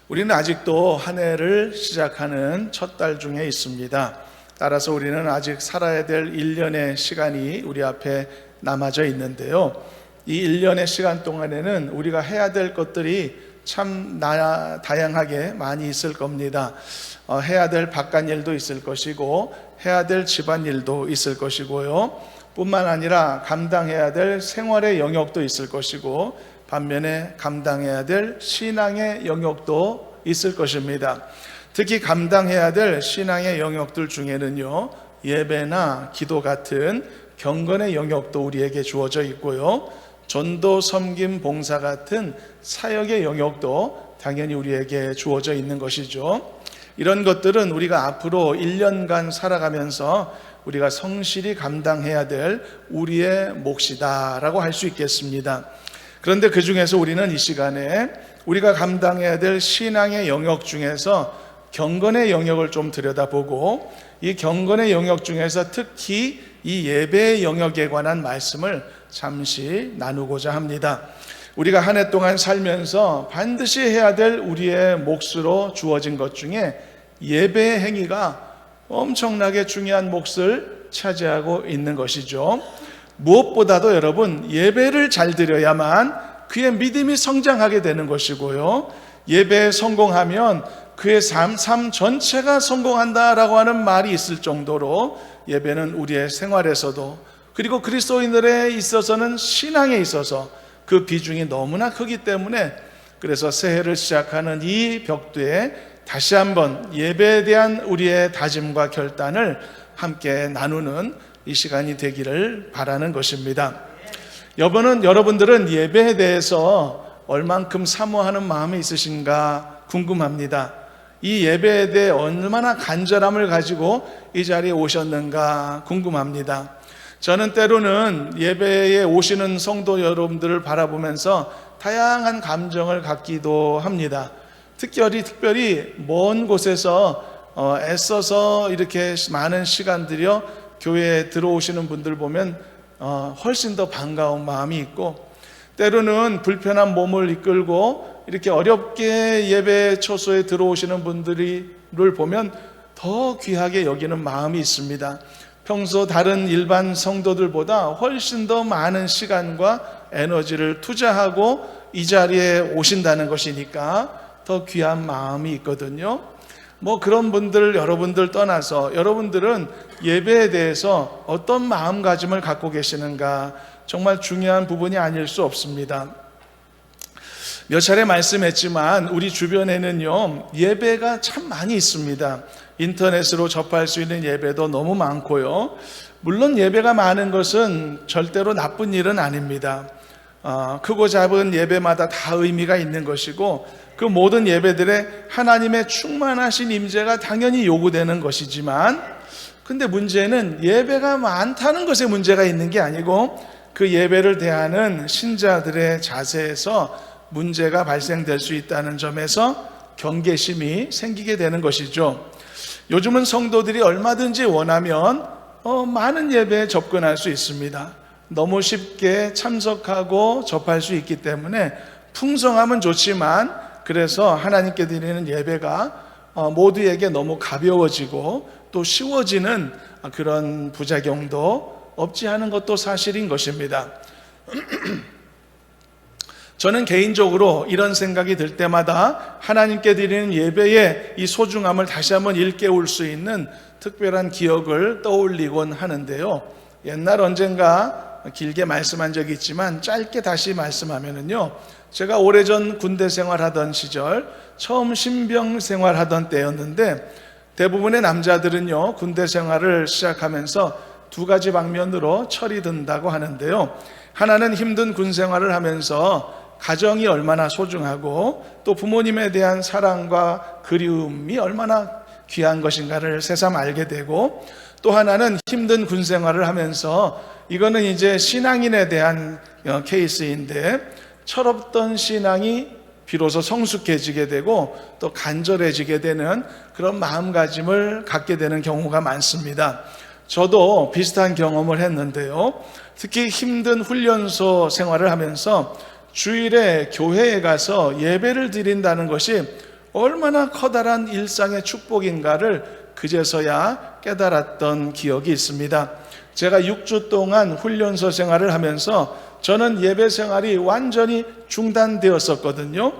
우리는 아직도 한 해를 시작하는 첫 달 중에 있습니다. 따라서 우리는 아직 살아야 될 1년의 시간이 우리 앞에 남아져 있는데요. 이 1년의 시간 동안에는 우리가 해야 될 것들이 참 다양하게 많이 있을 겁니다. 해야 될 바깥일도 있을 것이고 해야 될 집안일도 있을 것이고요. 뿐만 아니라 감당해야 될 생활의 영역도 있을 것이고 반면에 감당해야 될 신앙의 영역도 있을 것입니다. 특히 감당해야 될 신앙의 영역들 중에는요, 예배나 기도 같은 경건의 영역도 우리에게 주어져 있고요, 전도, 섬김, 봉사 같은 사역의 영역도 당연히 우리에게 주어져 있는 것이죠. 이런 것들은 우리가 앞으로 1년간 살아가면서 우리가 성실히 감당해야 될 우리의 몫이다라고 할 수 있겠습니다. 그런데 그 중에서 우리는 이 시간에 우리가 감당해야 될 신앙의 영역 중에서 경건의 영역을 좀 들여다보고 이 경건의 영역 중에서 특히 이 예배의 영역에 관한 말씀을 잠시 나누고자 합니다. 우리가 한 해 동안 살면서 반드시 해야 될 우리의 몫으로 주어진 것 중에 예배의 행위가 엄청나게 중요한 몫을 차지하고 있는 것이죠. 무엇보다도 여러분, 예배를 잘 드려야만 그의 믿음이 성장하게 되는 것이고요, 예배에 성공하면 그의 삶 전체가 성공한다라고 하는 말이 있을 정도로 예배는 우리의 생활에서도 그리고 그리스도인들에 있어서는 신앙에 있어서 그 비중이 너무나 크기 때문에 그래서 새해를 시작하는 이 벽두에 다시 한번 예배에 대한 우리의 다짐과 결단을 함께 나누는 이 시간이 되기를 바라는 것입니다. 여러분들은 예배에 대해서 얼만큼 사모하는 마음이 있으신가 궁금합니다. 이 예배에 대해 얼마나 간절함을 가지고 이 자리에 오셨는가 궁금합니다. 저는 때로는 예배에 오시는 성도 여러분들을 바라보면서 다양한 감정을 갖기도 합니다. 특별히 먼 곳에서 애써서 이렇게 많은 시간 들여 교회에 들어오시는 분들 보면 훨씬 더 반가운 마음이 있고, 때로는 불편한 몸을 이끌고 이렇게 어렵게 예배 처소에 들어오시는 분들을 보면 더 귀하게 여기는 마음이 있습니다. 평소 다른 일반 성도들보다 훨씬 더 많은 시간과 에너지를 투자하고 이 자리에 오신다는 것이니까 더 귀한 마음이 있거든요. 그런 분들, 여러분들 떠나서 여러분들은 예배에 대해서 어떤 마음가짐을 갖고 계시는가 정말 중요한 부분이 아닐 수 없습니다. 몇 차례 말씀했지만 우리 주변에는요, 예배가 참 많이 있습니다. 인터넷으로 접할 수 있는 예배도 너무 많고요. 물론 예배가 많은 것은 절대로 나쁜 일은 아닙니다. 크고 작은 예배마다 다 의미가 있는 것이고 그 모든 예배들에 하나님의 충만하신 임재가 당연히 요구되는 것이지만, 근데 문제는 예배가 많다는 것에 문제가 있는 게 아니고 그 예배를 대하는 신자들의 자세에서 문제가 발생될 수 있다는 점에서 경계심이 생기게 되는 것이죠. 요즘은 성도들이 얼마든지 원하면 많은 예배에 접근할 수 있습니다. 너무 쉽게 참석하고 접할 수 있기 때문에 풍성하면 좋지만, 그래서 하나님께 드리는 예배가 모두에게 너무 가벼워지고 또 쉬워지는 그런 부작용도 없지 않은 것도 사실인 것입니다. 저는 개인적으로 이런 생각이 들 때마다 하나님께 드리는 예배의 이 소중함을 다시 한번 일깨울 수 있는 특별한 기억을 떠올리곤 하는데요. 옛날 언젠가 길게 말씀한 적이 있지만 짧게 다시 말씀하면은요, 제가 오래전 군대 생활하던 시절 처음 신병 생활하던 때였는데, 대부분의 남자들은요 군대 생활을 시작하면서 두 가지 방면으로 철이 든다고 하는데요. 하나는 힘든 군 생활을 하면서 가정이 얼마나 소중하고 또 부모님에 대한 사랑과 그리움이 얼마나 귀한 것인가를 새삼 알게 되고, 또 하나는 힘든 군 생활을 하면서 이거는 이제 신앙인에 대한 케이스인데 철없던 신앙이 비로소 성숙해지게 되고 또 간절해지게 되는 그런 마음가짐을 갖게 되는 경우가 많습니다. 저도 비슷한 경험을 했는데요. 특히 힘든 훈련소 생활을 하면서 주일에 교회에 가서 예배를 드린다는 것이 얼마나 커다란 일상의 축복인가를 그제서야 깨달았던 기억이 있습니다. 제가 6주 동안 훈련소 생활을 하면서 저는 예배 생활이 완전히 중단되었었거든요.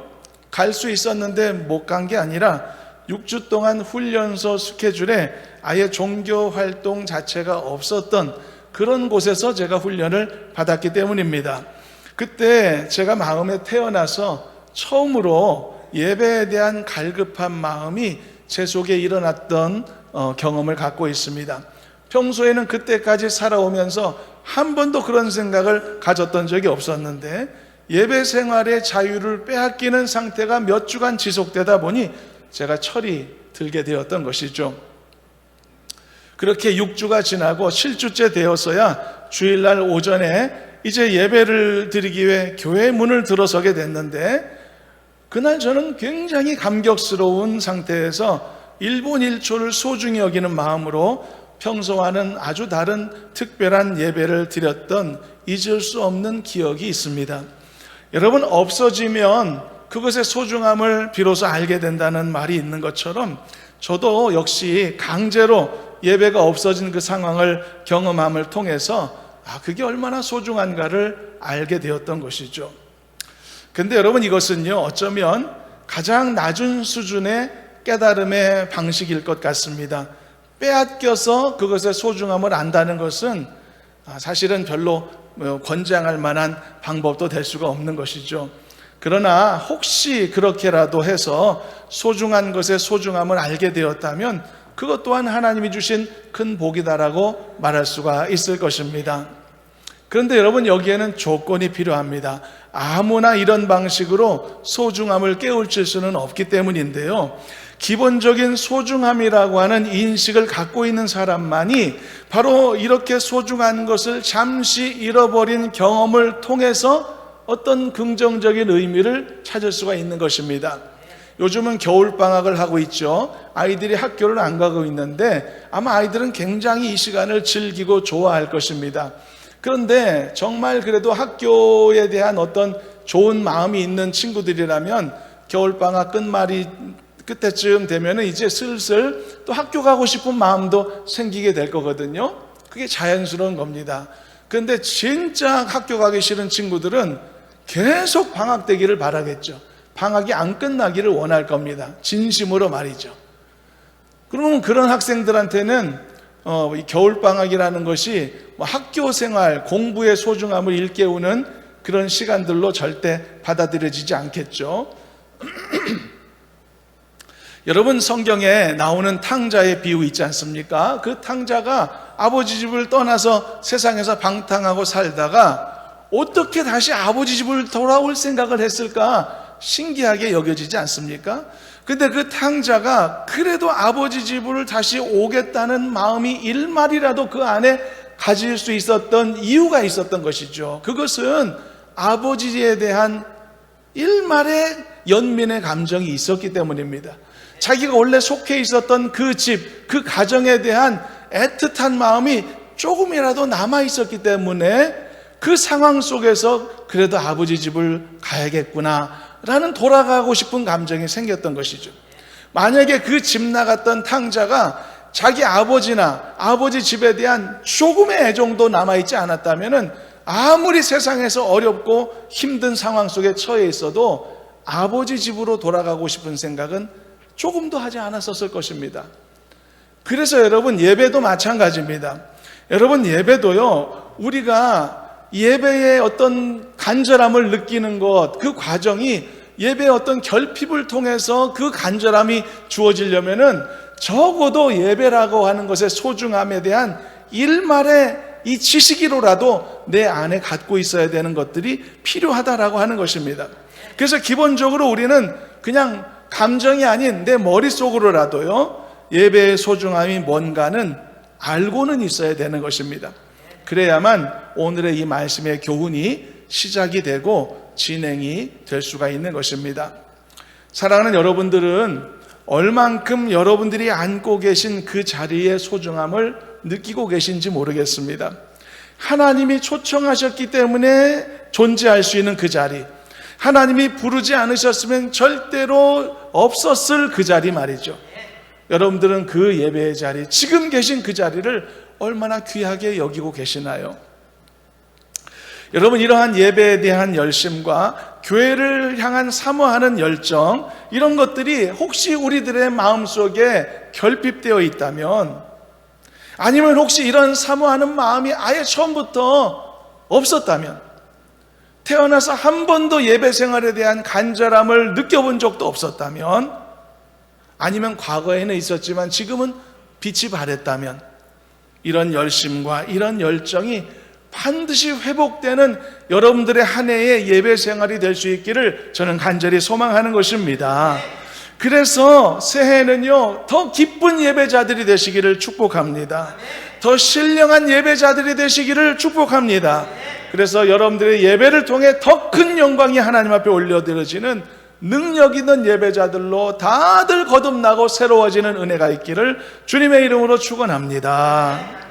갈 수 있었는데 못 간 게 아니라 6주 동안 훈련소 스케줄에 아예 종교 활동 자체가 없었던 그런 곳에서 제가 훈련을 받았기 때문입니다. 그때 제가 마음에 태어나서 처음으로 예배에 대한 갈급한 마음이 제 속에 일어났던 경험을 갖고 있습니다. 평소에는 그때까지 살아오면서 한 번도 그런 생각을 가졌던 적이 없었는데 예배 생활의 자유를 빼앗기는 상태가 몇 주간 지속되다 보니 제가 철이 들게 되었던 것이죠. 그렇게 6주가 지나고 7주째 되어서야 주일날 오전에 이제 예배를 드리기 위해 교회 문을 들어서게 됐는데 그날 저는 굉장히 감격스러운 상태에서 1분 1초를 소중히 여기는 마음으로 평소와는 아주 다른 특별한 예배를 드렸던 잊을 수 없는 기억이 있습니다. 여러분, 없어지면 그것의 소중함을 비로소 알게 된다는 말이 있는 것처럼 저도 역시 강제로 예배가 없어진 그 상황을 경험함을 통해서 그게 얼마나 소중한가를 알게 되었던 것이죠. 근데 여러분, 이것은요, 어쩌면 가장 낮은 수준의 깨달음의 방식일 것 같습니다. 빼앗겨서 그것의 소중함을 안다는 것은 사실은 별로 권장할 만한 방법도 될 수가 없는 것이죠. 그러나 혹시 그렇게라도 해서 소중한 것의 소중함을 알게 되었다면 그것 또한 하나님이 주신 큰 복이다라고 말할 수가 있을 것입니다. 그런데 여러분, 여기에는 조건이 필요합니다. 아무나 이런 방식으로 소중함을 깨우칠 수는 없기 때문인데요. 기본적인 소중함이라고 하는 인식을 갖고 있는 사람만이 바로 이렇게 소중한 것을 잠시 잃어버린 경험을 통해서 어떤 긍정적인 의미를 찾을 수가 있는 것입니다. 요즘은 겨울방학을 하고 있죠. 아이들이 학교를 안 가고 있는데 아마 아이들은 굉장히 이 시간을 즐기고 좋아할 것입니다. 그런데 정말 그래도 학교에 대한 어떤 좋은 마음이 있는 친구들이라면 겨울방학 끝때쯤 되면 이제 슬슬 또 학교 가고 싶은 마음도 생기게 될 거거든요. 그게 자연스러운 겁니다. 그런데 진짜 학교 가기 싫은 친구들은 계속 방학 되기를 바라겠죠. 방학이 안 끝나기를 원할 겁니다. 진심으로 말이죠. 그러면 그런 학생들한테는 이 겨울방학이라는 것이 학교 생활, 공부의 소중함을 일깨우는 그런 시간들로 절대 받아들여지지 않겠죠. 여러분, 성경에 나오는 탕자의 비유 있지 않습니까? 그 탕자가 아버지 집을 떠나서 세상에서 방탕하고 살다가 어떻게 다시 아버지 집을 돌아올 생각을 했을까 신기하게 여겨지지 않습니까? 근데 그 탕자가 그래도 아버지 집을 다시 오겠다는 마음이 일말이라도 그 안에 가질 수 있었던 이유가 있었던 것이죠. 그것은 아버지에 대한 일말의 연민의 감정이 있었기 때문입니다. 자기가 원래 속해 있었던 그 집, 그 가정에 대한 애틋한 마음이 조금이라도 남아 있었기 때문에 그 상황 속에서 그래도 아버지 집을 가야겠구나 라는 돌아가고 싶은 감정이 생겼던 것이죠. 만약에 그 집 나갔던 탕자가 자기 아버지나 아버지 집에 대한 조금의 애정도 남아있지 않았다면 아무리 세상에서 어렵고 힘든 상황 속에 처해 있어도 아버지 집으로 돌아가고 싶은 생각은 조금도 하지 않았었을 것입니다. 그래서 여러분, 예배도 마찬가지입니다. 여러분, 예배도요, 우리가 예배의 어떤 간절함을 느끼는 것, 그 과정이 예배의 어떤 결핍을 통해서 그 간절함이 주어지려면은 적어도 예배라고 하는 것의 소중함에 대한 일말의 이 지식이로라도 내 안에 갖고 있어야 되는 것들이 필요하다라고 하는 것입니다. 그래서 기본적으로 우리는 그냥 감정이 아닌 내 머릿속으로라도요, 예배의 소중함이 뭔가는 알고는 있어야 되는 것입니다. 그래야만 오늘의 이 말씀의 교훈이 시작이 되고 진행이 될 수가 있는 것입니다. 사랑하는 여러분들은 얼만큼 여러분들이 앉고 계신 그 자리의 소중함을 느끼고 계신지 모르겠습니다. 하나님이 초청하셨기 때문에 존재할 수 있는 그 자리, 하나님이 부르지 않으셨으면 절대로 없었을 그 자리 말이죠. 여러분들은 그 예배의 자리, 지금 계신 그 자리를 얼마나 귀하게 여기고 계시나요? 여러분, 이러한 예배에 대한 열심과 교회를 향한 사모하는 열정, 이런 것들이 혹시 우리들의 마음속에 결핍되어 있다면, 아니면 혹시 이런 사모하는 마음이 아예 처음부터 없었다면, 태어나서 한 번도 예배 생활에 대한 간절함을 느껴본 적도 없었다면, 아니면 과거에는 있었지만 지금은 빛이 바랬다면, 이런 열심과 이런 열정이 반드시 회복되는 여러분들의 한 해의 예배 생활이 될 수 있기를 저는 간절히 소망하는 것입니다. 그래서 새해는요, 더 기쁜 예배자들이 되시기를 축복합니다. 더 신령한 예배자들이 되시기를 축복합니다. 그래서 여러분들의 예배를 통해 더 큰 영광이 하나님 앞에 올려드려지는 능력 있는 예배자들로 다들 거듭나고 새로워지는 은혜가 있기를 주님의 이름으로 축원합니다.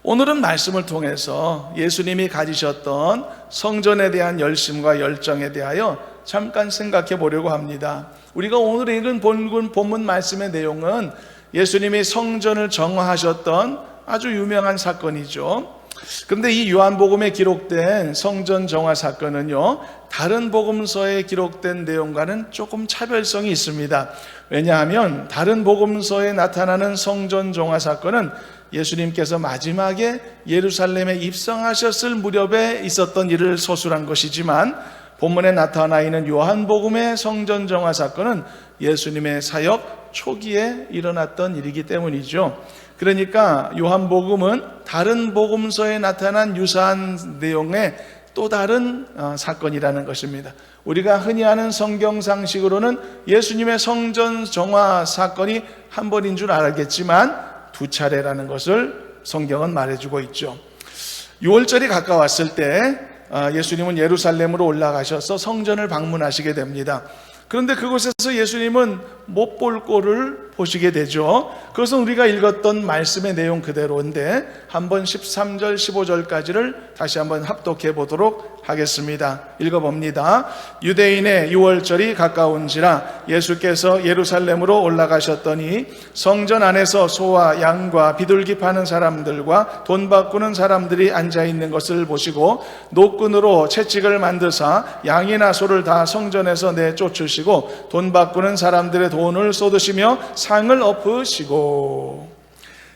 오늘은 말씀을 통해서 예수님이 가지셨던 성전에 대한 열심과 열정에 대하여 잠깐 생각해 보려고 합니다. 우리가 오늘 읽은 본문 말씀의 내용은 예수님이 성전을 정화하셨던 아주 유명한 사건이죠. 그런데 이 요한복음에 기록된 성전 정화 사건은요, 다른 복음서에 기록된 내용과는 조금 차별성이 있습니다. 왜냐하면 다른 복음서에 나타나는 성전 정화 사건은 예수님께서 마지막에 예루살렘에 입성하셨을 무렵에 있었던 일을 서술한 것이지만, 본문에 나타나 있는 요한복음의 성전 정화 사건은 예수님의 사역 초기에 일어났던 일이기 때문이죠. 그러니까 요한복음은 다른 복음서에 나타난 유사한 내용의 또 다른 사건이라는 것입니다. 우리가 흔히 아는 성경상식으로는 예수님의 성전 정화 사건이 한 번인 줄 알겠지만 두 차례라는 것을 성경은 말해주고 있죠. 6월절이 가까웠을 때 예수님은 예루살렘으로 올라가셔서 성전을 방문하시게 됩니다. 그런데 그곳에서 예수님은 못 볼 꼴을 보시게 되죠. 그것은 우리가 읽었던 말씀의 내용 그대로인데 한번 13절 15절까지를 다시 한번 합독해 보도록 하겠습니다. 읽어봅니다. 유대인의 유월절이 가까운지라 예수께서 예루살렘으로 올라가셨더니 성전 안에서 소와 양과 비둘기 파는 사람들과 돈 바꾸는 사람들이 앉아있는 것을 보시고 노끈으로 채찍을 만드사 양이나 소를 다 성전에서 내쫓으시고 돈 바꾸는 사람들의 돈을 쏟으시며 상을 엎으시고.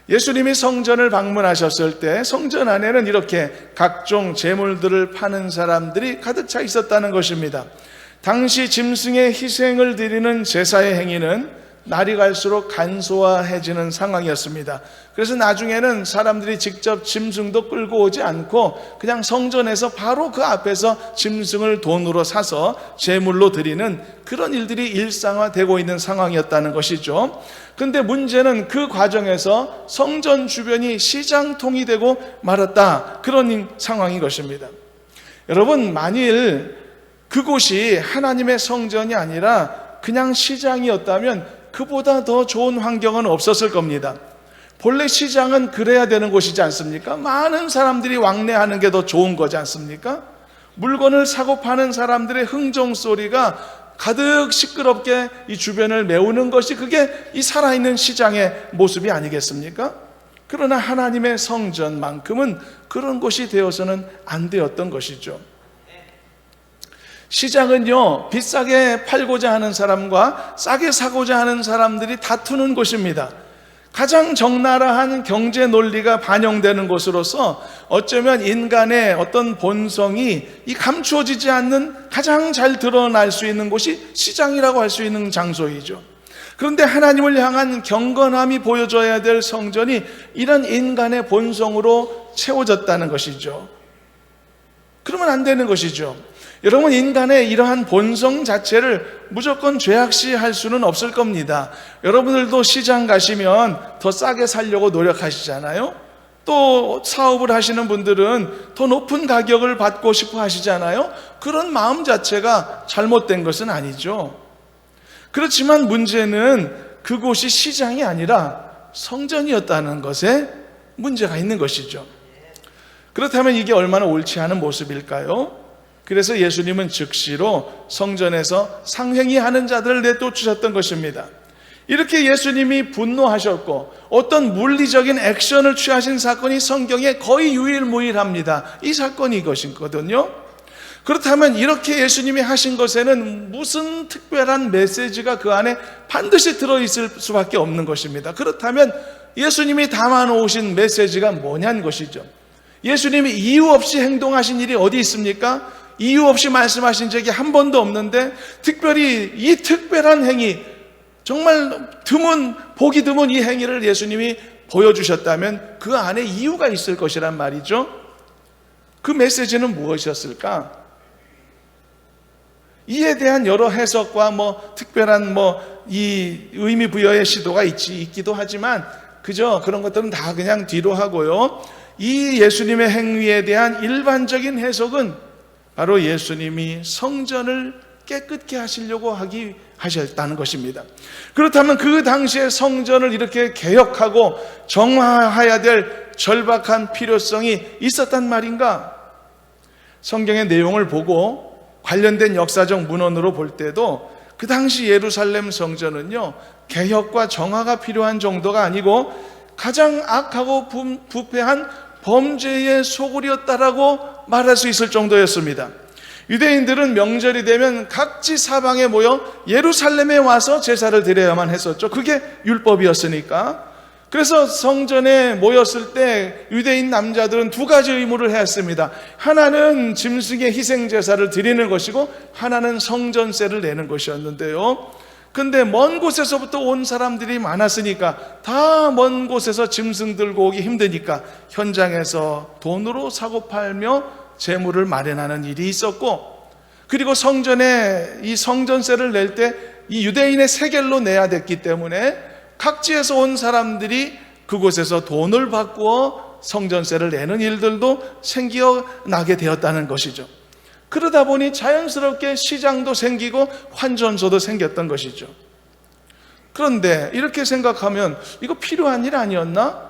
예수님이 성전을 방문하셨을 때 성전 안에는 이렇게 각종 제물들을 파는 사람들이 가득 차 있었다는 것입니다. 당시 짐승의 희생을 드리는 제사의 행위는 날이 갈수록 간소화해지는 상황이었습니다. 그래서 나중에는 사람들이 직접 짐승도 끌고 오지 않고 그냥 성전에서 바로 그 앞에서 짐승을 돈으로 사서 제물로 드리는 그런 일들이 일상화되고 있는 상황이었다는 것이죠. 그런데 문제는 그 과정에서 성전 주변이 시장통이 되고 말았다, 그런 상황인 것입니다. 여러분, 만일 그곳이 하나님의 성전이 아니라 그냥 시장이었다면 그보다 더 좋은 환경은 없었을 겁니다. 본래 시장은 그래야 되는 곳이지 않습니까? 많은 사람들이 왕래하는 게 더 좋은 거지 않습니까? 물건을 사고 파는 사람들의 흥정 소리가 가득 시끄럽게 이 주변을 메우는 것이 그게 이 살아있는 시장의 모습이 아니겠습니까? 그러나 하나님의 성전만큼은 그런 곳이 되어서는 안 되었던 것이죠. 시장은요, 비싸게 팔고자 하는 사람과 싸게 사고자 하는 사람들이 다투는 곳입니다. 가장 적나라한 경제 논리가 반영되는 곳으로서 어쩌면 인간의 어떤 본성이 이 감추어지지 않는 가장 잘 드러날 수 있는 곳이 시장이라고 할 수 있는 장소이죠. 그런데 하나님을 향한 경건함이 보여줘야 될 성전이 이런 인간의 본성으로 채워졌다는 것이죠. 그러면 안 되는 것이죠. 여러분, 인간의 이러한 본성 자체를 무조건 죄악시할 수는 없을 겁니다. 여러분들도 시장 가시면 더 싸게 살려고 노력하시잖아요. 또 사업을 하시는 분들은 더 높은 가격을 받고 싶어 하시잖아요. 그런 마음 자체가 잘못된 것은 아니죠. 그렇지만 문제는 그곳이 시장이 아니라 성전이었다는 것에 문제가 있는 것이죠. 그렇다면 이게 얼마나 옳지 않은 모습일까요? 그래서 예수님은 즉시로 성전에서 상행위하는 자들을 내쫓으셨던 것입니다. 이렇게 예수님이 분노하셨고 어떤 물리적인 액션을 취하신 사건이 성경에 거의 유일무이합니다. 이 사건이 이것이거든요. 그렇다면 이렇게 예수님이 하신 것에는 무슨 특별한 메시지가 그 안에 반드시 들어있을 수밖에 없는 것입니다. 그렇다면 예수님이 담아놓으신 메시지가 뭐냐는 것이죠. 예수님이 이유 없이 행동하신 일이 어디 있습니까? 이유 없이 말씀하신 적이 한 번도 없는데 특별히 이 특별한 행위, 정말 보기 드문 이 행위를 예수님이 보여주셨다면 그 안에 이유가 있을 것이란 말이죠. 그 메시지는 무엇이었을까? 이에 대한 여러 해석과 특별한 이 의미 부여의 시도가 있기도 하지만 그저 그런 것들은 다 그냥 뒤로 하고요. 이 예수님의 행위에 대한 일반적인 해석은 바로 예수님이 성전을 깨끗게 하시려고 하셨다는 것입니다. 그렇다면 그 당시에 성전을 이렇게 개혁하고 정화해야 될 절박한 필요성이 있었단 말인가? 성경의 내용을 보고 관련된 역사적 문헌으로 볼 때도 그 당시 예루살렘 성전은요, 개혁과 정화가 필요한 정도가 아니고 가장 악하고 부패한 범죄의 소굴이었다라고 말할 수 있을 정도였습니다. 유대인들은 명절이 되면 각지 사방에 모여 예루살렘에 와서 제사를 드려야만 했었죠. 그게 율법이었으니까. 그래서 성전에 모였을 때 유대인 남자들은 두 가지 의무를 했습니다. 하나는 짐승의 희생 제사를 드리는 것이고 하나는 성전세를 내는 것이었는데요. 근데 먼 곳에서부터 온 사람들이 많았으니까 다 먼 곳에서 짐승 들고 오기 힘드니까 현장에서 돈으로 사고 팔며 재물을 마련하는 일이 있었고, 그리고 성전에 이 성전세를 낼 때 이 유대인의 세겔로 내야 됐기 때문에 각지에서 온 사람들이 그곳에서 돈을 바꾸어 성전세를 내는 일들도 생겨나게 되었다는 것이죠. 그러다 보니 자연스럽게 시장도 생기고 환전소도 생겼던 것이죠. 그런데 이렇게 생각하면 이거 필요한 일 아니었나?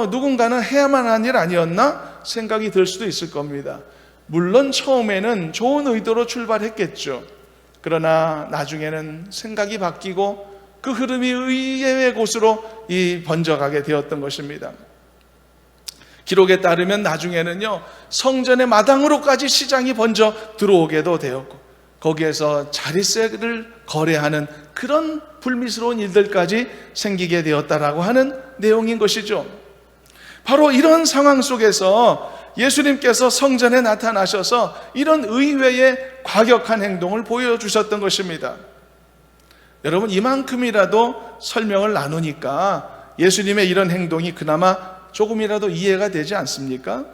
누군가는 해야만 한 일 아니었나? 생각이 들 수도 있을 겁니다. 물론 처음에는 좋은 의도로 출발했겠죠. 그러나 나중에는 생각이 바뀌고 그 흐름이 의외의 곳으로 번져가게 되었던 것입니다. 기록에 따르면 나중에는요, 성전의 마당으로까지 시장이 번져 들어오게도 되었고 거기에서 자릿세를 거래하는 그런 불미스러운 일들까지 생기게 되었다라고 하는 내용인 것이죠. 바로 이런 상황 속에서 예수님께서 성전에 나타나셔서 이런 의외의 과격한 행동을 보여주셨던 것입니다. 여러분, 이만큼이라도 설명을 나누니까 예수님의 이런 행동이 그나마 조금이라도 이해가 되지 않습니까?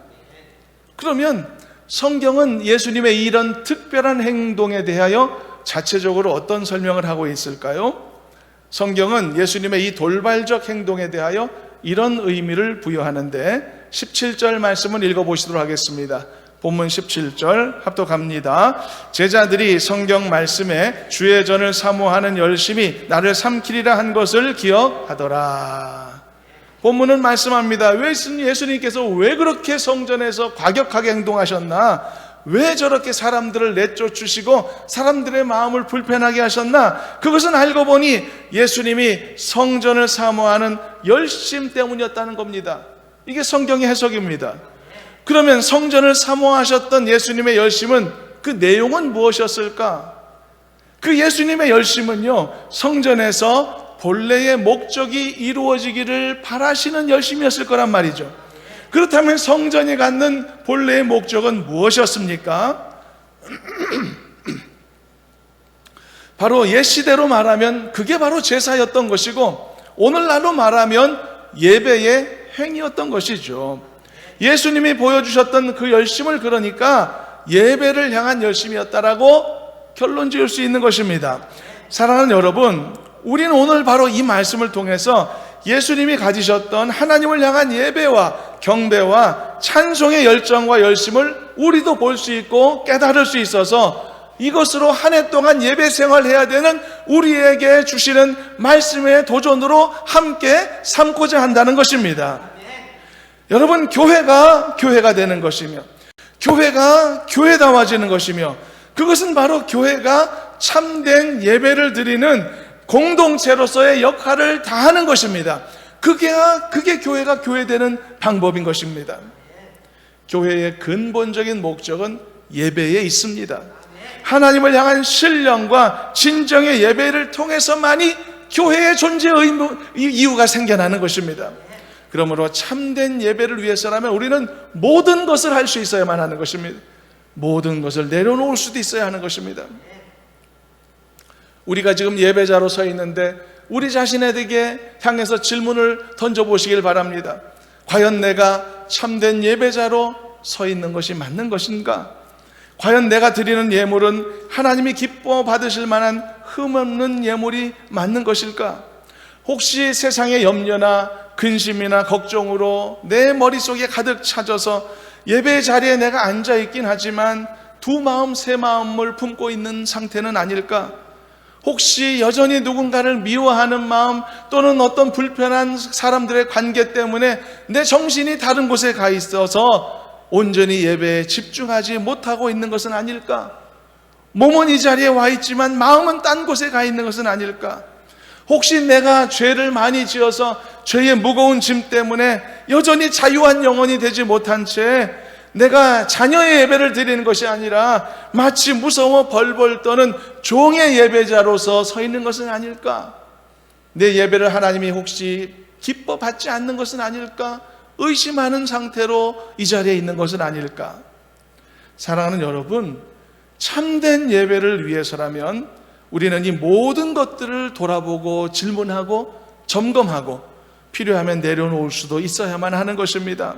그러면 성경은 예수님의 이런 특별한 행동에 대하여 자체적으로 어떤 설명을 하고 있을까요? 성경은 예수님의 이 돌발적 행동에 대하여 이런 의미를 부여하는데 17절 말씀을 읽어보시도록 하겠습니다. 본문 17절 합독합니다. 제자들이 성경 말씀에 주의 전을 사모하는 열심이 나를 삼키리라 한 것을 기억하더라. 본문은 말씀합니다. 예수님께서 왜 그렇게 성전에서 과격하게 행동하셨나? 왜 저렇게 사람들을 내쫓으시고 사람들의 마음을 불편하게 하셨나? 그것은 알고 보니 예수님이 성전을 사모하는 열심 때문이었다는 겁니다. 이게 성경의 해석입니다. 그러면 성전을 사모하셨던 예수님의 열심은 그 내용은 무엇이었을까? 그 예수님의 열심은요, 성전에서 본래의 목적이 이루어지기를 바라시는 열심이었을 거란 말이죠. 그렇다면 성전이 갖는 본래의 목적은 무엇이었습니까? 바로 옛 시대로 말하면 그게 바로 제사였던 것이고, 오늘날로 말하면 예배의 행위였던 것이죠. 예수님이 보여주셨던 그 열심을 그러니까 예배를 향한 열심이었다라고 결론 지을 수 있는 것입니다. 사랑하는 여러분, 우리는 오늘 바로 이 말씀을 통해서 예수님이 가지셨던 하나님을 향한 예배와 경배와 찬송의 열정과 열심을 우리도 볼 수 있고 깨달을 수 있어서 이것으로 한 해 동안 예배 생활해야 되는 우리에게 주시는 말씀의 도전으로 함께 삼고자 한다는 것입니다. 여러분, 교회가 되는 것이며 교회가 교회다워지는 것이며, 그것은 바로 교회가 참된 예배를 드리는 공동체로서의 역할을 다하는 것입니다. 그게 교회가 교회되는 방법인 것입니다. 교회의 근본적인 목적은 예배에 있습니다. 하나님을 향한 신령과 진정의 예배를 통해서만이 교회의 존재의 이유가 생겨나는 것입니다. 그러므로 참된 예배를 위해서라면 우리는 모든 것을 할 수 있어야만 하는 것입니다. 모든 것을 내려놓을 수도 있어야 하는 것입니다. 우리가 지금 예배자로 서 있는데 우리 자신에게 향해서 질문을 던져보시길 바랍니다. 과연 내가 참된 예배자로 서 있는 것이 맞는 것인가? 과연 내가 드리는 예물은 하나님이 기뻐 받으실 만한 흠없는 예물이 맞는 것일까? 혹시 세상의 염려나 근심이나 걱정으로 내 머릿속에 가득 차져서 예배 자리에 내가 앉아있긴 하지만 두 마음 세 마음을 품고 있는 상태는 아닐까? 혹시 여전히 누군가를 미워하는 마음 또는 어떤 불편한 사람들의 관계 때문에 내 정신이 다른 곳에 가 있어서 온전히 예배에 집중하지 못하고 있는 것은 아닐까? 몸은 이 자리에 와 있지만 마음은 딴 곳에 가 있는 것은 아닐까? 혹시 내가 죄를 많이 지어서 죄의 무거운 짐 때문에 여전히 자유한 영혼이 되지 못한 채 내가 자녀의 예배를 드리는 것이 아니라 마치 무서워 벌벌 떠는 종의 예배자로서 서 있는 것은 아닐까? 내 예배를 하나님이 혹시 기뻐 받지 않는 것은 아닐까? 의심하는 상태로 이 자리에 있는 것은 아닐까? 사랑하는 여러분, 참된 예배를 위해서라면 우리는 이 모든 것들을 돌아보고 질문하고 점검하고 필요하면 내려놓을 수도 있어야만 하는 것입니다.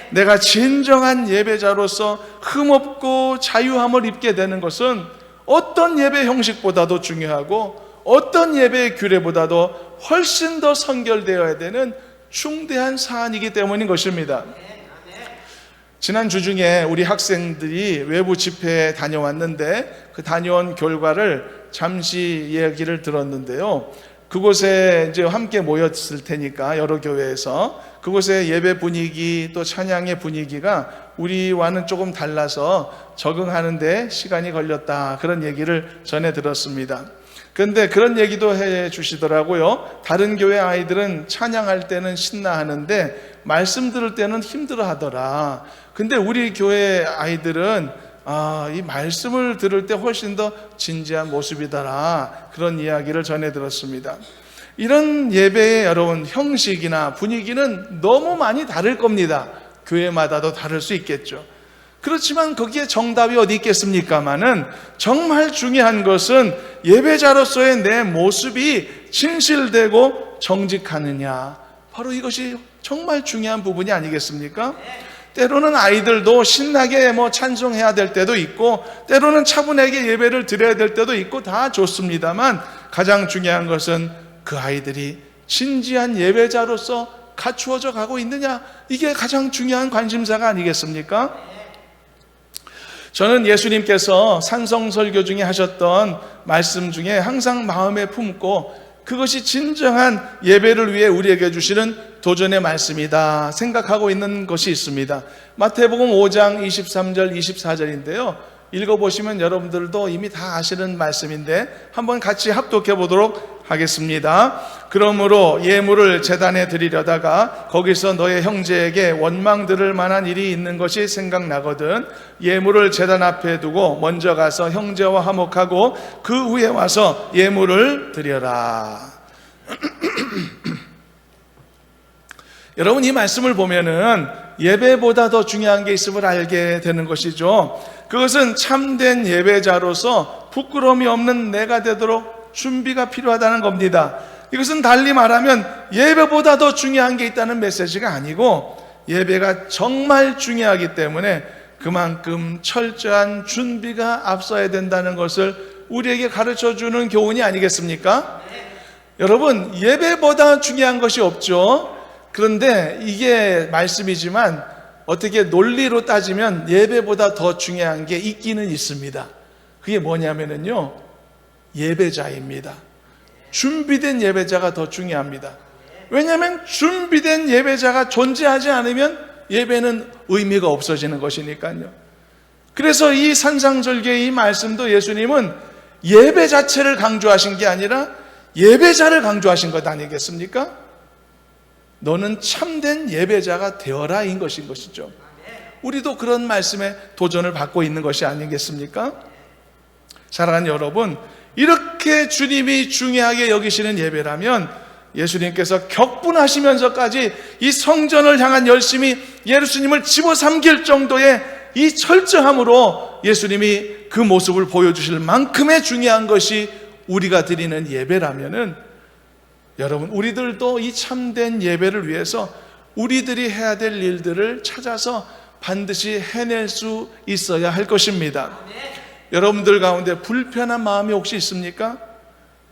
내가 진정한 예배자로서 흠없고 자유함을 입게 되는 것은 어떤 예배 형식보다도 중요하고 어떤 예배의 규례보다도 훨씬 더 선결되어야 되는 중대한 사안이기 때문인 것입니다. 지난 주 중에 우리 학생들이 외부 집회에 다녀왔는데 그 다녀온 결과를 잠시 이야기를 들었는데요. 그곳에 이제 함께 모였을 테니까 여러 교회에서 그곳의 예배 분위기 또 찬양의 분위기가 우리와는 조금 달라서 적응하는데 시간이 걸렸다, 그런 얘기를 전해 들었습니다. 그런데 그런 얘기도 해 주시더라고요. 다른 교회 아이들은 찬양할 때는 신나하는데 말씀 들을 때는 힘들어 하더라. 근데 우리 교회 아이들은 이 말씀을 들을 때 훨씬 더 진지한 모습이더라, 그런 이야기를 전해 들었습니다. 이런 예배의 여러분 형식이나 분위기는 너무 많이 다를 겁니다. 교회마다도 다를 수 있겠죠. 그렇지만 거기에 정답이 어디 있겠습니까마는 정말 중요한 것은 예배자로서의 내 모습이 진실되고 정직하느냐, 바로 이것이 정말 중요한 부분이 아니겠습니까? 때로는 아이들도 신나게 찬송해야 될 때도 있고 때로는 차분하게 예배를 드려야 될 때도 있고 다 좋습니다만 가장 중요한 것은 그 아이들이 진지한 예배자로서 갖추어져 가고 있느냐, 이게 가장 중요한 관심사가 아니겠습니까? 저는 예수님께서 산성설교 중에 하셨던 말씀 중에 항상 마음에 품고 그것이 진정한 예배를 위해 우리에게 주시는 도전의 말씀이다 생각하고 있는 것이 있습니다. 마태복음 5장 23절 24절인데요 읽어보시면 여러분들도 이미 다 아시는 말씀인데 한번 같이 합독해 보도록 하겠습니다. 그러므로 예물을 제단에 드리려다가 거기서 너의 형제에게 원망 들을 만한 일이 있는 것이 생각나거든 예물을 제단 앞에 두고 먼저 가서 형제와 화목하고 그 후에 와서 예물을 드려라. 여러분, 이 말씀을 보면은 예배보다 더 중요한 게 있음을 알게 되는 것이죠. 그것은 참된 예배자로서 부끄러움이 없는 내가 되도록 준비가 필요하다는 겁니다. 이것은 달리 말하면 예배보다 더 중요한 게 있다는 메시지가 아니고 예배가 정말 중요하기 때문에 그만큼 철저한 준비가 앞서야 된다는 것을 우리에게 가르쳐주는 교훈이 아니겠습니까? 여러분, 예배보다 중요한 것이 없죠. 그런데 이게 말씀이지만 어떻게 논리로 따지면 예배보다 더 중요한 게 있기는 있습니다. 그게 뭐냐면요, 예배자입니다. 준비된 예배자가 더 중요합니다. 왜냐하면 준비된 예배자가 존재하지 않으면 예배는 의미가 없어지는 것이니까요. 그래서 이 산상절개의 이 말씀도 예수님은 예배 자체를 강조하신 게 아니라 예배자를 강조하신 것 아니겠습니까? 너는 참된 예배자가 되어라 인 것인 것이죠. 우리도 그런 말씀에 도전을 받고 있는 것이 아니겠습니까? 사랑하는 여러분, 이렇게 주님이 중요하게 여기시는 예배라면 예수님께서 격분하시면서까지 이 성전을 향한 열심히 예수님을 집어삼킬 정도의 이 철저함으로 예수님이 그 모습을 보여주실 만큼의 중요한 것이 우리가 드리는 예배라면은, 여러분, 우리들도 이 참된 예배를 위해서 우리들이 해야 될 일들을 찾아서 반드시 해낼 수 있어야 할 것입니다. 여러분들 가운데 불편한 마음이 혹시 있습니까?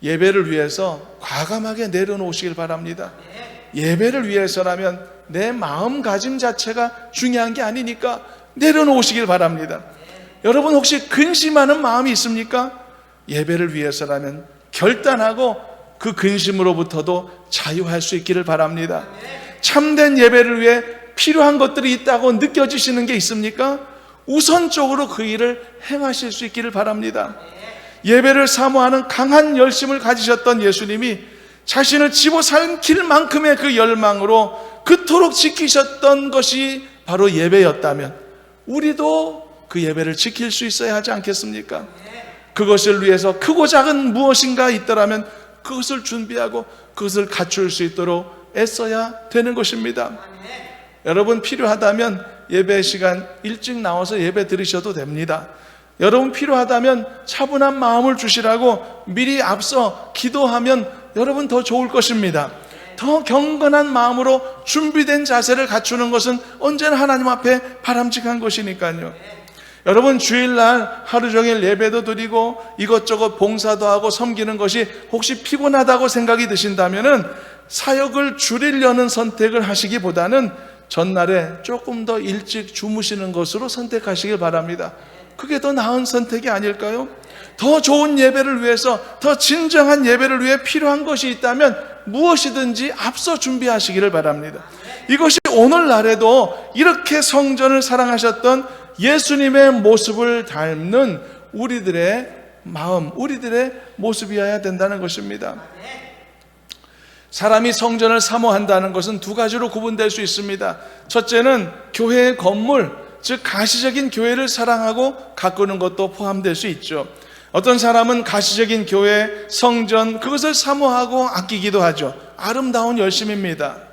예배를 위해서 과감하게 내려놓으시길 바랍니다. 예배를 위해서라면 내 마음가짐 자체가 중요한 게 아니니까 내려놓으시길 바랍니다. 여러분 혹시 근심하는 마음이 있습니까? 예배를 위해서라면 결단하고 그 근심으로부터도 자유할 수 있기를 바랍니다. 참된 예배를 위해 필요한 것들이 있다고 느껴지시는 게 있습니까? 우선적으로 그 일을 행하실 수 있기를 바랍니다. 예배를 사모하는 강한 열심을 가지셨던 예수님이 자신을 집어삼킬 만큼의 그 열망으로 그토록 지키셨던 것이 바로 예배였다면 우리도 그 예배를 지킬 수 있어야 하지 않겠습니까? 그것을 위해서 크고 작은 무엇인가 있더라면 그것을 준비하고 그것을 갖출 수 있도록 애써야 되는 것입니다. 여러분 필요하다면 예배 시간 일찍 나와서 예배 드리셔도 됩니다. 여러분 필요하다면 차분한 마음을 주시라고 미리 앞서 기도하면 여러분 더 좋을 것입니다. 더 경건한 마음으로 준비된 자세를 갖추는 것은 언제나 하나님 앞에 바람직한 것이니까요. 여러분 주일날 하루 종일 예배도 드리고 이것저것 봉사도 하고 섬기는 것이 혹시 피곤하다고 생각이 드신다면은 사역을 줄이려는 선택을 하시기보다는 전날에 조금 더 일찍 주무시는 것으로 선택하시길 바랍니다. 그게 더 나은 선택이 아닐까요? 더 좋은 예배를 위해서, 더 진정한 예배를 위해 필요한 것이 있다면 무엇이든지 앞서 준비하시기를 바랍니다. 이것이 오늘날에도 이렇게 성전을 사랑하셨던 예수님의 모습을 닮는 우리들의 마음, 우리들의 모습이어야 된다는 것입니다. 사람이 성전을 사모한다는 것은 두 가지로 구분될 수 있습니다. 첫째는 교회의 건물, 즉 가시적인 교회를 사랑하고 가꾸는 것도 포함될 수 있죠. 어떤 사람은 가시적인 교회, 성전, 그것을 사모하고 아끼기도 하죠. 아름다운 열심입니다.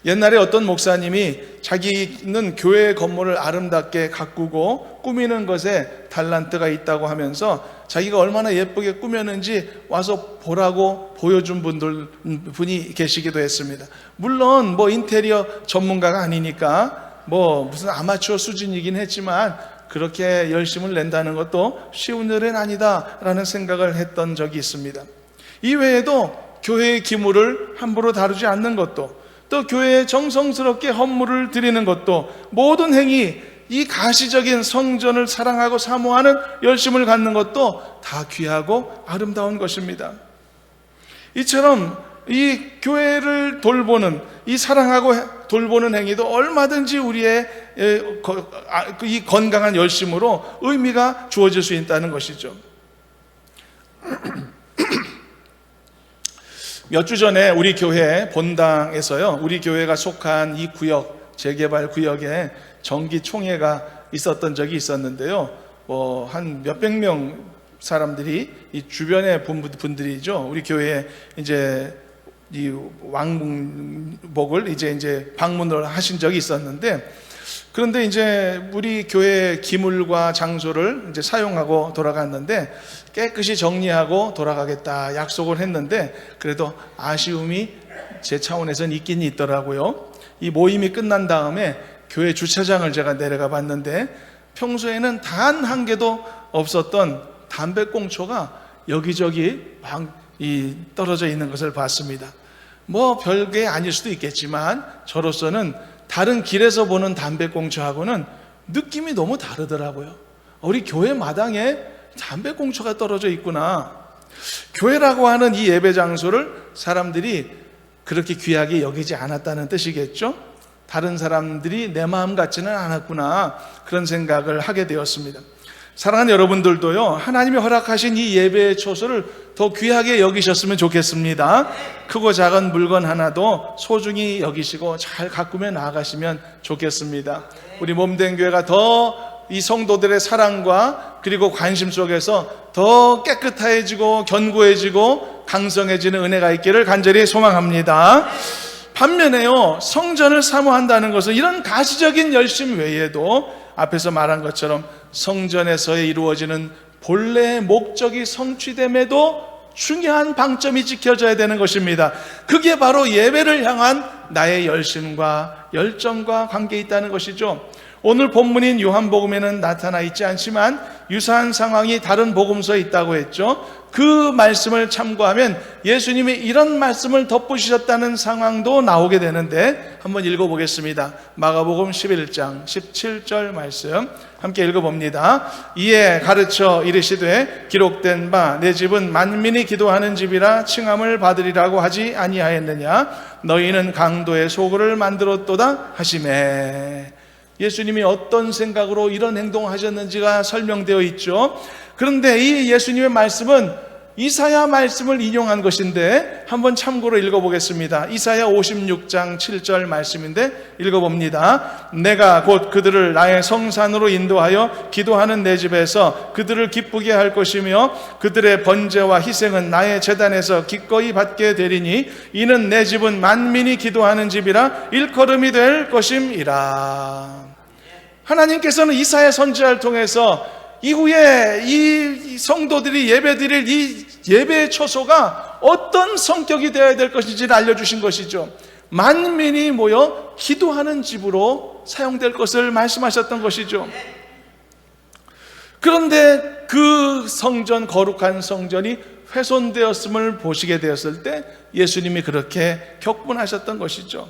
옛날에 어떤 목사님이 자기는 교회 건물을 아름답게 가꾸고 꾸미는 것에 달란트가 있다고 하면서 자기가 얼마나 예쁘게 꾸몄는지 와서 보라고 보여준 분이 계시기도 했습니다. 물론 인테리어 전문가가 아니니까 무슨 아마추어 수준이긴 했지만 그렇게 열심을 낸다는 것도 쉬운 일은 아니다라는 생각을 했던 적이 있습니다. 이외에도 교회의 기물을 함부로 다루지 않는 것도, 또 교회에 정성스럽게 헌물을 드리는 것도, 모든 행위, 이 가시적인 성전을 사랑하고 사모하는 열심을 갖는 것도 다 귀하고 아름다운 것입니다. 이처럼 이 교회를 돌보는, 이 사랑하고 돌보는 행위도 얼마든지 우리의 이 건강한 열심으로 의미가 주어질 수 있다는 것이죠. 몇 주 전에 우리 교회 본당에서요, 우리 교회가 속한 이 구역, 재개발 구역에 정기 총회가 있었던 적이 있었는데요. 한 몇백 명 사람들이, 이 주변의 분들이죠, 우리 교회에 이제 이 왕복을 이제 방문을 하신 적이 있었는데, 그런데 이제 우리 교회 기물과 장소를 이제 사용하고 돌아갔는데 깨끗이 정리하고 돌아가겠다 약속을 했는데, 그래도 아쉬움이 제 차원에서는 있긴 있더라고요. 이 모임이 끝난 다음에 교회 주차장을 제가 내려가 봤는데 평소에는 단 한 개도 없었던 담배꽁초가 여기저기 떨어져 있는 것을 봤습니다. 별게 아닐 수도 있겠지만 저로서는 다른 길에서 보는 담배꽁초하고는 느낌이 너무 다르더라고요. 우리 교회 마당에 담배꽁초가 떨어져 있구나. 교회라고 하는 이 예배 장소를 사람들이 그렇게 귀하게 여기지 않았다는 뜻이겠죠. 다른 사람들이 내 마음 같지는 않았구나, 그런 생각을 하게 되었습니다. 사랑하는 여러분들도요, 하나님이 허락하신 이 예배의 초소를 더 귀하게 여기셨으면 좋겠습니다. 크고 작은 물건 하나도 소중히 여기시고 잘 가꾸며 나아가시면 좋겠습니다. 우리 몸된 교회가 더 이 성도들의 사랑과 그리고 관심 속에서 더 깨끗해지고 견고해지고 강성해지는 은혜가 있기를 간절히 소망합니다. 반면에요, 성전을 사모한다는 것은 이런 가시적인 열심 외에도 앞에서 말한 것처럼 성전에서의 이루어지는 본래의 목적이 성취됨에도 중요한 방점이 지켜져야 되는 것입니다. 그게 바로 예배를 향한 나의 열심과 열정과 관계에 있다는 것이죠. 오늘 본문인 요한복음에는 나타나 있지 않지만 유사한 상황이 다른 복음서에 있다고 했죠. 그 말씀을 참고하면 예수님이 이런 말씀을 덧붙이셨다는 상황도 나오게 되는데 한번 읽어보겠습니다. 마가복음 11장 17절 말씀 함께 읽어봅니다. 이에 가르쳐 이르시되 기록된 바 내 집은 만민이 기도하는 집이라 칭함을 받으리라고 하지 아니하였느냐. 너희는 강도의 소굴을 만들었도다 하시매. 예수님이 어떤 생각으로 이런 행동을 하셨는지가 설명되어 있죠. 그런데 이 예수님의 말씀은 이사야 말씀을 인용한 것인데 한번 참고로 읽어보겠습니다. 이사야 56장 7절 말씀인데 읽어봅니다. 내가 곧 그들을 나의 성산으로 인도하여 기도하는 내 집에서 그들을 기쁘게 할 것이며 그들의 번제와 희생은 나의 제단에서 기꺼이 받게 되리니 이는 내 집은 만민이 기도하는 집이라 일컬음이 될 것임이라. 하나님께서는 이사야 선지자를 통해서 이후에 이 성도들이 예배드릴 이 예배의 초소가 어떤 성격이 되어야 될 것인지를 알려주신 것이죠. 만민이 모여 기도하는 집으로 사용될 것을 말씀하셨던 것이죠. 그런데 그 성전, 거룩한 성전이 훼손되었음을 보시게 되었을 때 예수님이 그렇게 격분하셨던 것이죠.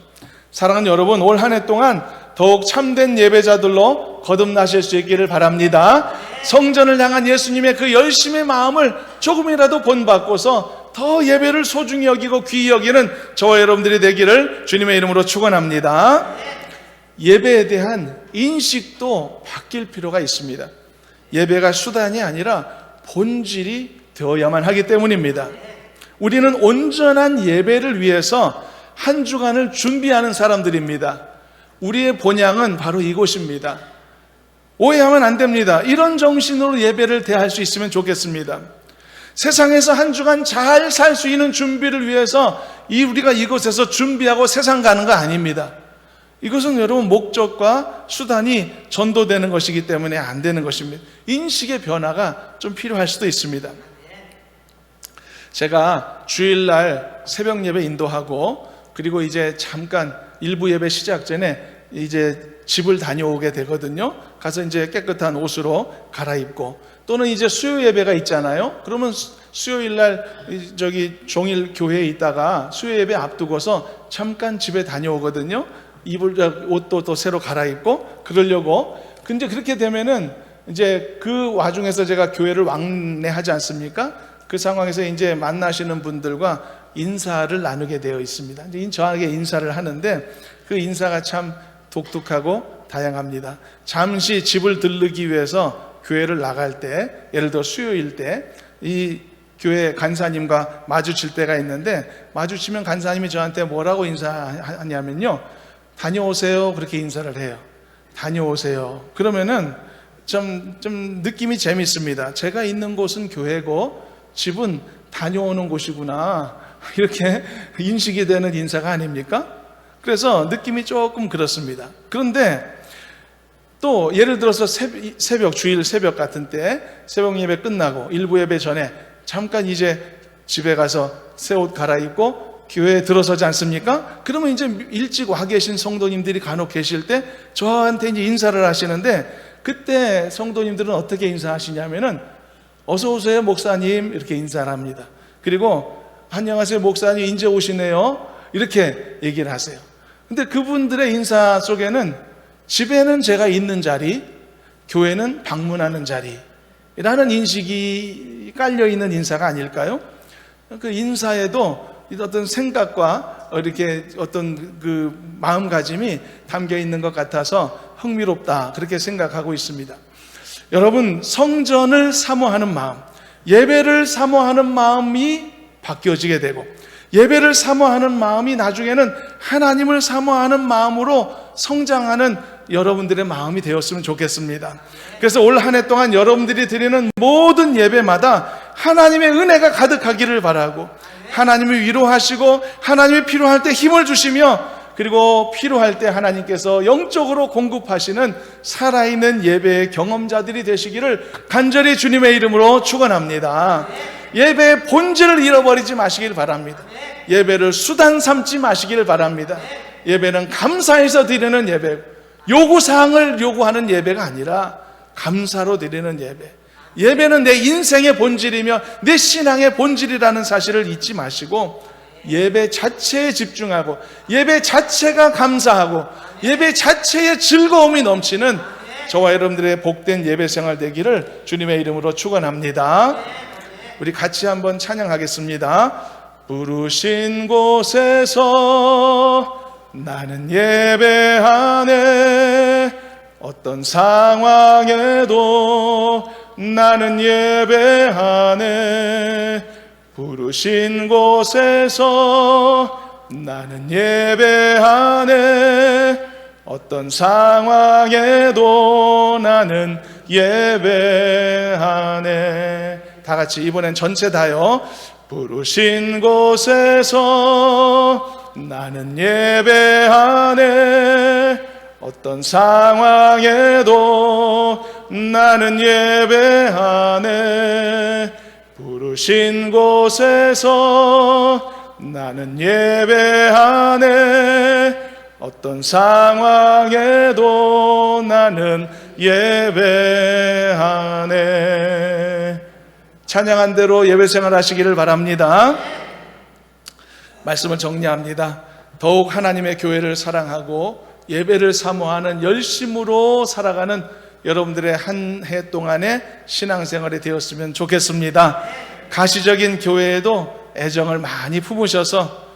사랑하는 여러분, 올 한 해 동안 더욱 참된 예배자들로 거듭나실 수 있기를 바랍니다. 성전을 향한 예수님의 그 열심의 마음을 조금이라도 본받고서 더 예배를 소중히 여기고 귀히 여기는 저와 여러분들이 되기를 주님의 이름으로 축원합니다. 예배에 대한 인식도 바뀔 필요가 있습니다. 예배가 수단이 아니라 본질이 되어야만 하기 때문입니다. 우리는 온전한 예배를 위해서 한 주간을 준비하는 사람들입니다. 우리의 본향은 바로 이곳입니다. 오해하면 안 됩니다. 이런 정신으로 예배를 대할 수 있으면 좋겠습니다. 세상에서 한 주간 잘 살 수 있는 준비를 위해서 우리가 이곳에서 준비하고 세상 가는 거 아닙니다. 이것은 여러분 목적과 수단이 전도되는 것이기 때문에 안 되는 것입니다. 인식의 변화가 좀 필요할 수도 있습니다. 제가 주일날 새벽 예배 인도하고 그리고 이제 잠깐 일부 예배 시작 전에 이제 집을 다녀오게 되거든요. 가서 이제 깨끗한 옷으로 갈아입고 또는 이제 수요 예배가 있잖아요. 그러면 수요일 날 저기 종일 교회에 있다가 수요 예배 앞두고서 잠깐 집에 다녀오거든요. 입을 옷도 또 새로 갈아입고 그러려고. 근데 그렇게 되면은 이제 그 와중에서 제가 교회를 왕래하지 않습니까? 그 상황에서 이제 만나시는 분들과 인사를 나누게 되어 있습니다. 이제 저에게 인사를 하는데 그 인사가 참 독특하고 다양합니다. 잠시 집을 들르기 위해서 교회를 나갈 때, 예를 들어 수요일 때 이 교회 간사님과 마주칠 때가 있는데 마주치면 간사님이 저한테 뭐라고 인사하냐면요, 다녀오세요, 그렇게 인사를 해요. 다녀오세요. 그러면은 좀 느낌이 재밌습니다. 제가 있는 곳은 교회고 집은 다녀오는 곳이구나, 이렇게 인식이 되는 인사가 아닙니까? 그래서 느낌이 조금 그렇습니다. 그런데 또 예를 들어서 새벽, 주일 새벽 같은 때 새벽 예배 끝나고 일부 예배 전에 잠깐 이제 집에 가서 새 옷 갈아입고 교회에 들어서지 않습니까? 그러면 이제 일찍 와 계신 성도님들이 간혹 계실 때 저한테 이제 인사를 하시는데, 그때 성도님들은 어떻게 인사하시냐면은 어서 오세요 목사님, 이렇게 인사를 합니다. 그리고 안녕하세요 목사님, 이제 오시네요, 이렇게 얘기를 하세요. 근데 그분들의 인사 속에는 집에는 제가 있는 자리, 교회는 방문하는 자리라는 인식이 깔려있는 인사가 아닐까요? 그 인사에도 어떤 생각과 이렇게 어떤 그 마음가짐이 담겨 있는 것 같아서 흥미롭다, 그렇게 생각하고 있습니다. 여러분, 성전을 사모하는 마음, 예배를 사모하는 마음이 바뀌어지게 되고, 예배를 사모하는 마음이 나중에는 하나님을 사모하는 마음으로 성장하는 여러분들의 마음이 되었으면 좋겠습니다. 그래서 올 한 해 동안 여러분들이 드리는 모든 예배마다 하나님의 은혜가 가득하기를 바라고, 하나님이 위로하시고 하나님이 필요할 때 힘을 주시며, 그리고 필요할 때 하나님께서 영적으로 공급하시는 살아있는 예배의 경험자들이 되시기를 간절히 주님의 이름으로 축원합니다. 예배의 본질을 잃어버리지 마시길 바랍니다. 예배를 수단 삼지 마시길 바랍니다. 예배는 감사해서 드리는 예배, 요구사항을 요구하는 예배가 아니라 감사로 드리는 예배. 예배는 내 인생의 본질이며 내 신앙의 본질이라는 사실을 잊지 마시고, 예배 자체에 집중하고, 예배 자체가 감사하고, 예배 자체에 즐거움이 넘치는 저와 여러분들의 복된 예배 생활 되기를 주님의 이름으로 축원합니다. 우리 같이 한번 찬양하겠습니다. 부르신 곳에서 나는 예배하네, 어떤 상황에도 나는 예배하네, 부르신 곳에서 나는 예배하네, 어떤 상황에도 나는 예배하네. 다 같이 이번엔 전체 다요. 부르신 곳에서 나는 예배하네, 어떤 상황에도 나는 예배하네, 부르신 곳에서 나는 예배하네, 어떤 상황에도 나는 예배하네. 찬양한 대로 예배 생활 하시기를 바랍니다. 말씀을 정리합니다. 더욱 하나님의 교회를 사랑하고 예배를 사모하는 열심으로 살아가는 여러분들의 한 해 동안의 신앙생활이 되었으면 좋겠습니다. 가시적인 교회에도 애정을 많이 품으셔서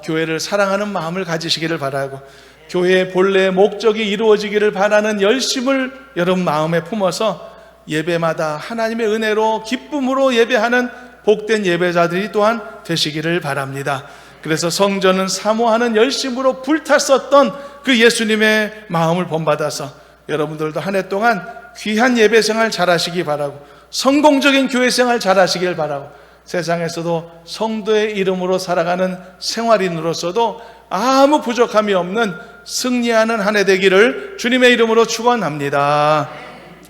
교회를 사랑하는 마음을 가지시기를 바라고, 교회의 본래의 목적이 이루어지기를 바라는 열심을 여러분 마음에 품어서 예배마다 하나님의 은혜로 기쁨으로 예배하는 복된 예배자들이 또한 되시기를 바랍니다. 그래서 성전은 사모하는 열심으로 불탔었던 그 예수님의 마음을 본받아서 여러분들도 한 해 동안 귀한 예배 생활 잘하시기 바라고, 성공적인 교회 생활 잘하시길 바라고, 세상에서도 성도의 이름으로 살아가는 생활인으로서도 아무 부족함이 없는 승리하는 한 해 되기를 주님의 이름으로 축원합니다.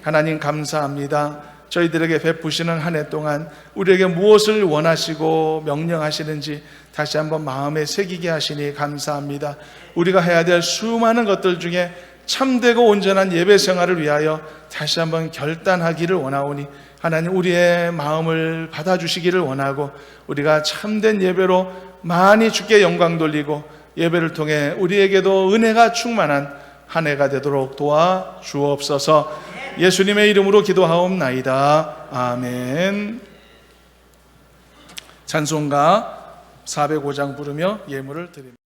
하나님 감사합니다. 저희들에게 베푸시는 한 해 동안 우리에게 무엇을 원하시고 명령하시는지 다시 한번 마음에 새기게 하시니 감사합니다. 우리가 해야 될 수많은 것들 중에 참되고 온전한 예배 생활을 위하여 다시 한번 결단하기를 원하오니, 하나님 우리의 마음을 받아주시기를 원하고, 우리가 참된 예배로 많이 주께 영광 돌리고 예배를 통해 우리에게도 은혜가 충만한 한 해가 되도록 도와 주옵소서. 예수님의 이름으로 기도하옵나이다. 아멘. 찬송가 405장 부르며 예물을 드립니다.